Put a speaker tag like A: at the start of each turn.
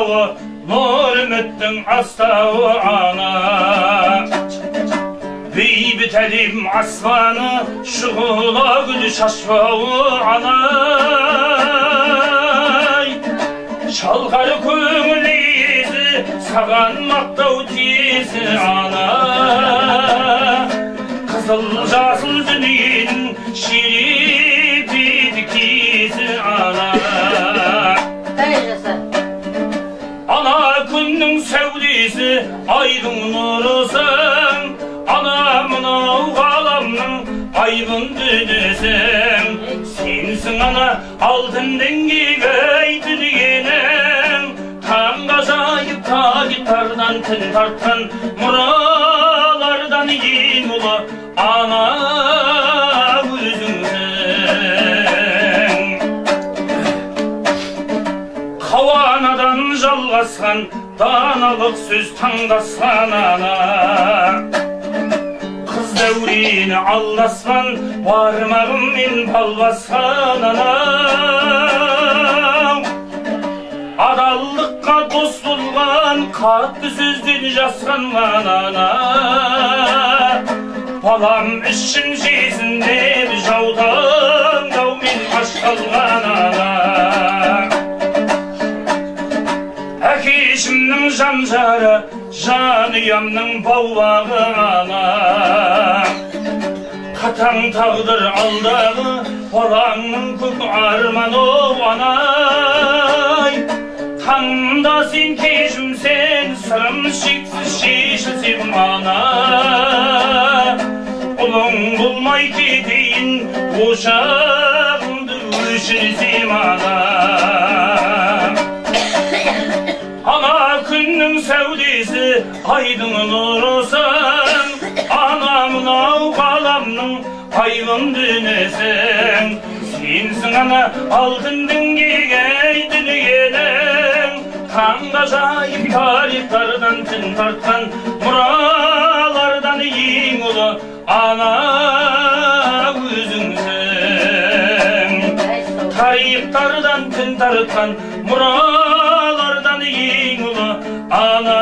A: астауы, нұр үміттің астауы ана. Бейбіт әлем аспаны, шұғыла гүл шашпауы ана. Шалғар көңіл езі, саған мақтау тезі ана. Қызыл жасыл дүниенің шерепеді кезі ана. Ана күннің сәулесі, айдың нұрысың, ана мынау ғаламның айбын дүниесің. Сенсің ана алтын діңгегі дүниенің, таңға жайып тарихтардан тіл тартқан мұралардан ең ұлы ана өзіңсің. Қауанадан жалғасқан даналық сөз таңдасқан ана. Қыз дәурені алдаспан бармағыммен балбасқан ана. Адалдыққа дос болған қатты сөзден жасқан ана. Балам ішін сезіндеп жаутаңдаумен қашқалған ана. Әкешімнің жан-жары, жанұямның баулағы ана. Қатаң тағдыр алдағы балаңның көк арманы ана. Таңда сен кешімсен, сырым шексіз шешілсем ана. Ұлың болмай кетейін, ошағыңды өшірсем ана. Ана күннің сәулесі, айдың нұрысың, ана мынау ғаламның айбын дүниесің. Сенсің ана алтын діңгегі дүниенің, таңға жайып тарихтардан тіл тартқан мұралардан ең ұлы ана өзіңсің. Тарихтардан тіл тартқан мұралардан ең ұлы ана